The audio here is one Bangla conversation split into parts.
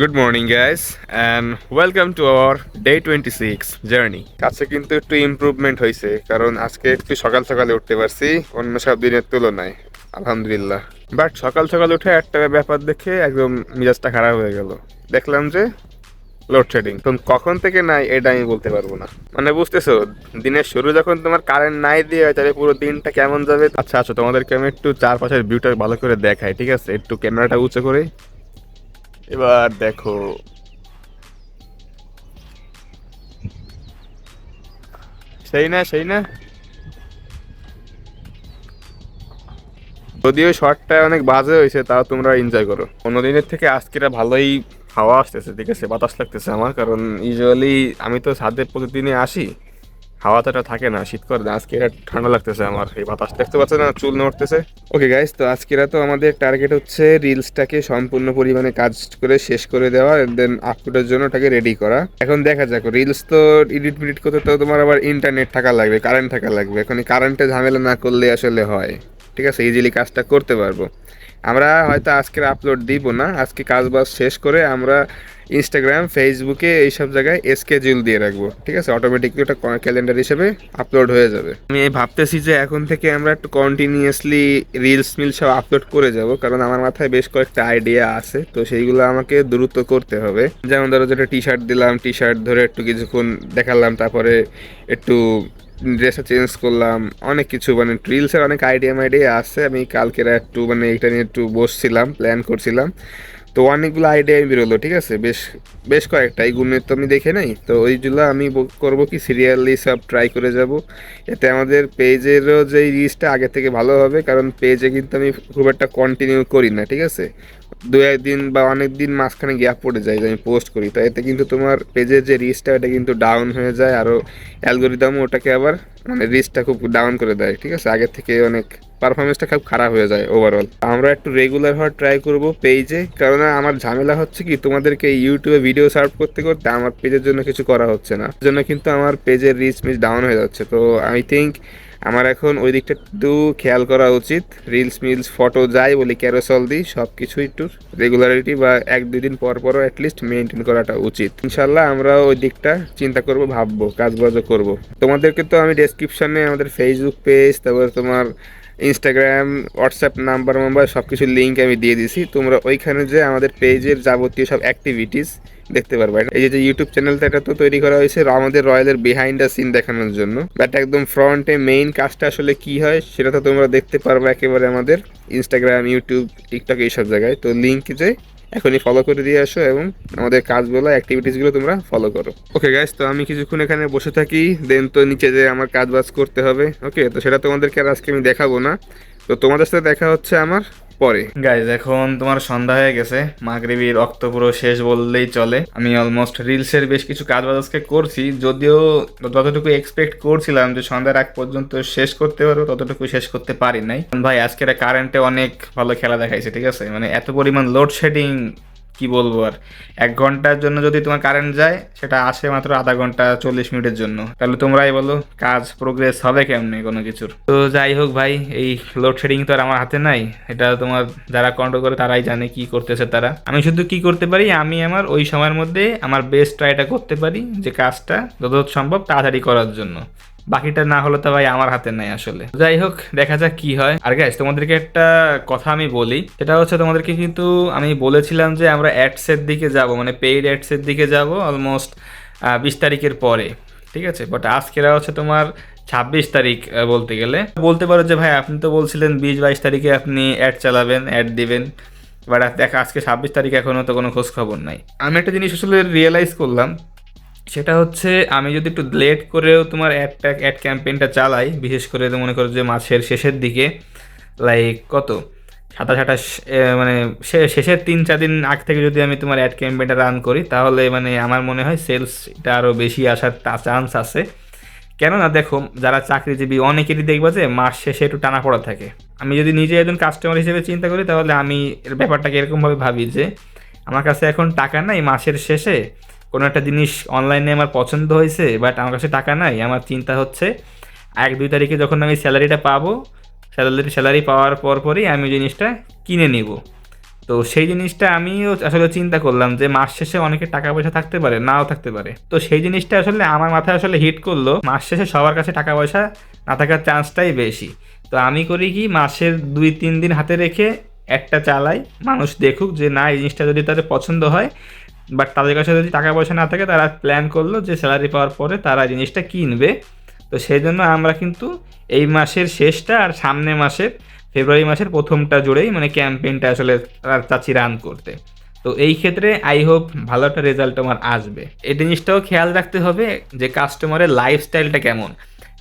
Good morning guys and welcome to our day 26 journey. কাছে কিন্তু একটু ইমপ্রুভমেন্ট হয়েছে, কারণ আজকে একটু সকাল সকালে উঠতে পারছি অন্য সব দিনের তুলনায়, আলহামদুলিল্লাহ। বাট সকাল সকাল উঠে একটা ব্যাপার দেখে একদম মিজাজটা খারাপ হয়ে গেল। দেখলাম যে লোডশেডিং তখন কখন থেকে নাই এটা আমি বলতে পারবো না। মানে বুঝতেছো, দিনের শুরু যখন তোমার কারেন্ট নাই দিয়ে তাহলে পুরো দিনটা কেমন যাবে। আচ্ছা আচ্ছা, তোমাদেরকে আমি একটু চারপাশের ভিউটা ভালো করে দেখাই, ঠিক আছে? একটু ক্যামেরাটা উঁচু করে এবার দেখো। সেই না সেই না, যদিও শর্টটা অনেক বাজে হয়েছে, তাও তোমরা এনজয় করো। অন্যদিনের থেকে আজকেরা ভালোই হাওয়া আসতেছে, ঠিক আছে, বাতাস লাগতেছে আমার। কারণ ইউজুয়ালি আমি তো ছাদে প্রতিদিনই আসি, হাওয়া তো এটা থাকে না, শীত করে না। আজকে এটা ঠান্ডা লাগতেছে আমার, এই বাতাস দেখতে পাচ্ছে না, চুল নড়তেছে। ওকে গাইস, তো আজকেরা তো আমাদের টার্গেট হচ্ছে রিলসটাকে সম্পূর্ণ পরিমাণে কাজ করে শেষ করে দেওয়া, দেন আপলোডের জন্য ওটাকে রেডি করা। এখন দেখা যাক, রিলস তো এডিট মিডিট করতে তো তোমার আবার ইন্টারনেট থাকা লাগবে, কারেন্ট থাকা লাগবে। এখন এই কারেন্টে ঝামেলা না করলে আসলে হয়, ঠিক আছে? ইজিলি কাজটা করতে পারবো। আমরা হয়তো আজকের আপলোড দিব না, আজকে কাজ বাজ শেষ করে আমরা ইনস্টাগ্রাম ফেসবুকে এইসব জায়গায় স্কেডিউল দিয়ে রাখবো, ঠিক আছে? অটোমেটিকলি ওটা ক্যালেন্ডার হিসেবে আপলোড হয়ে যাবে। আমি ভাবতেছি যে এখন থেকে আমরা একটু কন্টিনিউয়াসলি রিলস মিল সব আপলোড করে যাব, কারণ আমার মাথায় বেশ কয়েকটা আইডিয়া আছে, তো সেইগুলো আমাকে দ্রুত করতে হবে। যেমন ধরো, যেটা টি শার্ট দিলাম, টি শার্ট ধরে একটু কিছুক্ষণ দেখালাম, তারপরে একটু ড্রেসটা চেঞ্জ করলাম, অনেক কিছু। মানে রিলসের অনেক আইডিয়া আছে। আমি কালকেরা একটু মানে এটা নিয়ে একটু বসছিলাম, প্ল্যান করছিলাম, তো অনেকগুলো আইডিয়া বেরোলো, ঠিক আছে? বেশ বেশ কয়েকটা, এইগুলো তো আমি দেখে নাই, তো ওইগুলো আমি করবো কি সিরিয়ালি সব ট্রাই করে যাব। এতে আমাদের পেজেরও যে রিচটা আগে থেকে ভালো হবে, কারণ পেজে কিন্তু আমি খুব একটা কন্টিনিউ করি না, ঠিক আছে? দু একদিন বা অনেক দিন মাঝখানে গ্যাপ পড়ে যায় যে আমি পোস্ট করি, তো এতে কিন্তু তোমার পেজের যে রিচটা এটা কিন্তু ডাউন হয়ে যায়, আরও অ্যালগোরিদমও ওটাকে আবার মানে রিচটা খুব ডাউন করে দেয়, ঠিক আছে? আগের থেকে অনেক পারফরমেন্সটা খুব খারাপ হয়ে যায় ওভারঅল। আমরা একটু রেগুলার হওয়ার ট্রাই করব পেজে, কারণ আমার ঝামেলা হচ্ছে কি, তোমাদেরকে ইউটিউবে ভিডিও সার্ভ করতে করতে আমার পেজের জন্য কিছু করা হচ্ছে না, জন্য কিন্তু আমার পেজের রিচ মিচ ডাউন হয়ে যাচ্ছে। তো আই থিঙ্ক আমার এখন ওই দিকটা একটু খেয়াল করা উচিত। রিলস মিলস ফটো যাই বলি, ক্যারোসল দিই, সব কিছু একটু রেগুলারিটি বা এক দুই দিন পর পরও অ্যাটলিস্ট মেনটেন করাটা উচিত। ইনশাল্লাহ আমরা ওই দিকটা চিন্তা করব, ভাববো, কাজবাজও করব। তোমাদেরকে তো আমি ডেসক্রিপশনে আমাদের ফেসবুক পেজ, তারপর তোমার ইনস্টাগ্রাম, হোয়াটসঅ্যাপ নাম্বার সব কিছুর লিঙ্ক আমি দিয়ে দিছি। তোমরা ওইখানে যে আমাদের পেজের যাবতীয় সব অ্যাক্টিভিটিস দেখতে পারবে। এই যে ইউটিউব চ্যানেলটা, এটা তো তৈরি করা হয়েছে আমাদের রয়্যালের বিহাইন্ড দ্য সিন দেখানোর জন্য, বাট একদম ফ্রন্টে মেইন কাজটা আসলে কি হয় সেটা তো তোমরা দেখতে পারবে একেবারে আমাদের ইনস্টাগ্রাম, ইউটিউব, টিকটক এইসব জায়গায়। তো লিঙ্ক যে এখনই ফলো করে দিয়ে আসো এবং আমাদের কাজগুলো, অ্যাক্টিভিটিসগুলো তোমরা ফলো করো। ওকে গাইস, তো আমি কিছুক্ষণ এখানে বসে থাকি, দেন তো নিচে যে আমার কাজ বাজ করতে হবে। ওকে, তো সেটা তোমাদেরকে আর আজকে আমি দেখাবো না। তো তোমাদের সাথে দেখা হচ্ছে আমার পরে। গাইজ, এখন তোমার সন্ধ্যা হয়ে গেছে, মাগরিবির রক্ত পুরো শেষ বললেই চলে। আমি অলমোস্ট রিলসের বেশ কিছু কাজ বাজ আজকে করছি, যদিও যতটুকু এক্সপেক্ট করছিলাম যে সন্ধ্যার আগ পর্যন্ত শেষ করতে পারবো, ততটুকু শেষ করতে পারি নাই। ভাই আজকের কারেন্টে অনেক ভালো খেলা দেখাইছে, ঠিক আছে? মানে এত পরিমাণ লোডশেডিং, কি বলবো আর। 1 ঘন্টার জন্য যদি তোমার কারেন্ট যায়, সেটা আসে মাত্র আধা ঘন্টা 40 মিনিটের জন্য। তাহলে তোমরাই বলো কাজ প্রোগ্রেস হবে কেমনে কোনো কিছুর? তো যাই হোক ভাই, এই লোডশেডিং তো আর আমার হাতে নাই। এটা তোমার যারা কন্ট্রোল করে তারাই জানে কি করতেছে তারা। আমি শুধু কি করতে পারি, আমি আমার ওই সময়ের মধ্যে আমার বেস্ট ট্রাইটা করতে পারি যে কাজটা যত সম্ভব তাড়াতাড়ি করার জন্য। বাকিটা না হলে তো ভাই আমার হাতে নাই আসলে। যাই হোক, দেখা যাক কি হয়। আর গাইস, তোমাদেরকে একটা কথা আমি বলি, সেটা হচ্ছে তোমাদেরকে কিন্তু আমি বলেছিলাম যে আমরা অ্যাডসের দিকে যাব, মানে পেইড অ্যাডসের দিকে যাব অলমোস্ট 20 তারিখের পরে, ঠিক আছে? বাট আজকেরা হচ্ছে তোমার 26 তারিখ। বলতে গেলে বলতে পারো যে ভাই আপনি তো বলছিলেন 20-22 তারিখে আপনি অ্যাড চালাবেন, অ্যাড দিবেন, বাট দেখ আজকে 26 তারিখ, এখনও তো কোনো খোঁজ খবর নাই। আমি একটা জিনিস আসলে রিয়েলাইজ করলাম, সেটা হচ্ছে আমি যদি একটু লেট করেও তোমার অ্যাড ক্যাম্পেইনটা চালাই, বিশেষ করে তো মনে করো যে মাসের শেষের দিকে, লাইক কত 27-28, মানে শেষের 3-4 দিন আগ থেকে যদি আমি তোমার অ্যাড ক্যাম্পেইনটা রান করি, তাহলে মানে আমার মনে হয় সেলসটা আরও বেশি আসার চান্স আছে। কেননা দেখো, যারা চাকরিজীবী অনেকেরই দেখবা যে মাস শেষে একটু টানা পড়া থাকে। আমি যদি নিজে একজন কাস্টমার হিসেবে চিন্তা করি, তাহলে আমি এর ব্যাপারটাকে এরকমভাবে ভাবি যে আমার কাছে এখন টাকা নাই, মাসের শেষে কোনো একটা জিনিস অনলাইনে আমার পছন্দ হয়েছে, বাট আমার কাছে টাকা নাই। আমার চিন্তা হচ্ছে 1-2 তারিখে যখন আমি স্যালারিটা পাবো, স্যালারি পাওয়ার পরই আমি জিনিসটা কিনে নিব। তো সেই জিনিসটা আমিও আসলে চিন্তা করলাম যে মাস শেষে অনেকের টাকা পয়সা থাকতে পারে, নাও থাকতে পারে। তো সেই জিনিসটা আসলে আমার মাথায় আসলে হিট করলো, মাস শেষে সবার কাছে টাকা পয়সা না থাকার চান্সটাই বেশি। তো আমি করি কি, মাসের 2-3 দিন হাতে রেখে একটা চালাই, মানুষ দেখুক যে না এই জিনিসটা যদি তাদের পছন্দ হয়। বাট তাদের কাছে যদি টাকা পয়সা না থাকে, তারা প্ল্যান করলো যে স্যালারি পাওয়ার পরে তারা জিনিসটা কিনবে। তো সেই জন্য আমরা কিন্তু এই মাসের শেষটা আর সামনে মাসের ফেব্রুয়ারি মাসের প্রথমটা জুড়েই মানে ক্যাম্পেইনটা আসলে চাচ্ছি রান করতে। তো এই ক্ষেত্রে আই হোপ ভালো একটা রেজাল্ট আমার আসবে। এই জিনিসটাও খেয়াল রাখতে হবে যে কাস্টমারের লাইফস্টাইলটা কেমন।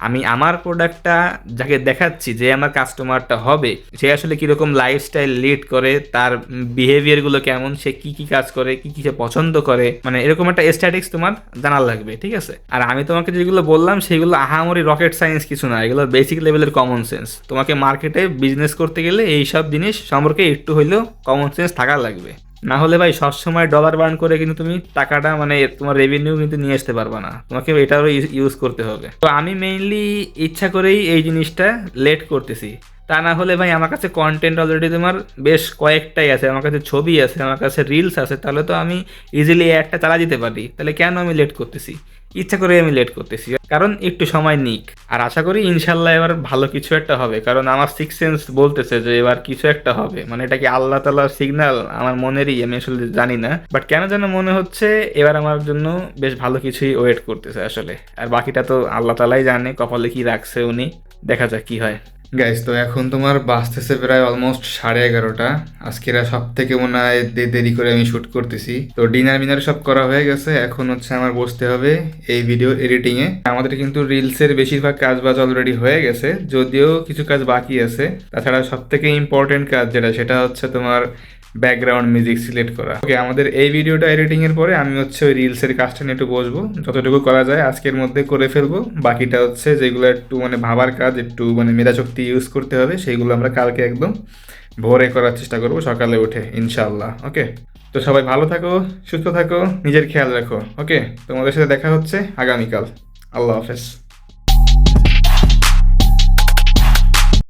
আমি আমার প্রোডাক্টটা যাকে দেখাচ্ছি, যে আমার কাস্টমারটা হবে, সে আসলে কীরকম লাইফস্টাইল লিড করে, তার বিহেভিয়ারগুলো কেমন, সে কী কী কাজ করে, কী কী সে পছন্দ করে, মানে এরকম একটা স্ট্যাটিক্স তোমার জানার লাগবে, ঠিক আছে? আর আমি তোমাকে যেগুলো বললাম সেগুলো আহামরি রকেট সায়েন্স কিছু না, এগুলো বেসিক লেভেলের কমন সেন্স। তোমাকে মার্কেটে বিজনেস করতে গেলে এইসব জিনিস সম্পর্কে একটু হইলেও কমন সেন্স থাকা লাগবে। না হলে ভাই সবসময় ডলার বার্ন করে কিন্তু তুমি টাকাটা মানে তোমার রেভিনিউ কিন্তু নিয়ে আসতে পারবে না, তোমাকে এটারও ইউজ করতে হবে। তো আমি মেইনলি ইচ্ছা করেই এই জিনিসটা লেট করতেছি। তা না হলে ভাই আমার কাছে কন্টেন্ট অলরেডি তোমার বেশ কয়েকটাই আছে, আমার কাছে ছবি আছে, আমার কাছে রিলস আছে, তাহলে তো আমি ইজিলি একটা চালা দিতে পারি। তাহলে কেন আমি লেট করতেছি? ইচ্ছা করে আমি লেট করতেছি, কারণ একটু সময় নিক। আর আশা করি ইনশাল্লাহ এবার ভালো কিছু একটা হবে, কারণ আমার সিক্স সেন্স বলতেছে যে এবার কিছু একটা হবে। মানে এটা কি আল্লাহ তাআলার সিগন্যাল, আমার মনেরই, আমি আসলে জানি না, বাট কেন যেন মনে হচ্ছে এবার আমার জন্য বেশ ভালো কিছুই ওয়েট করতেছে আসলে। আর বাকিটা তো আল্লাহ তাআলাই জানে, কপালে কি রাখছে উনি, দেখা যাক কি হয়। গাইস, তো এখন তোমার বাজতেছে প্রায় অলমোস্ট 11:30। আজকের সব থেকে মনে হয় দেরি করে আমি শ্যুট করতেছি। তো ডিনার মিনার সব করা হয়ে গেছে, এখন হচ্ছে আমার বসতে হবে এই ভিডিও এডিটিং এ। আমাদের কিন্তু রিলসের বেশিরভাগ কাজ বাজ অলরেডি হয়ে গেছে, যদিও কিছু কাজ বাকি আছে। তাছাড়া সব থেকে ইম্পর্টেন্ট কাজ যেটা, সেটা হচ্ছে তোমার ব্যাকগ্রাউন্ড মিউজিক সিলেক্ট করা। ওকে, আমাদের এই ভিডিওটা এডিটিং এর পরে আমি হচ্ছে ওই রিলসের কাজটা নিয়ে একটু বসবো, যতটুকু করা যায় আজকের মধ্যে করে ফেলবো। বাকিটা হচ্ছে যেগুলো একটু মানে ভাবার কাজ, একটু মানে মেধাশক্তি ইউজ করতে হবে, সেইগুলো আমরা কালকে একদম ভোরে করার চেষ্টা করবো, সকালে উঠে ইনশাআল্লাহ। ওকে, তো সবাই ভালো থাকো, সুস্থ থাকো, নিজের খেয়াল রাখো। ওকে, তোমাদের সাথে দেখা হচ্ছে আগামীকাল। আল্লাহ হাফেজ।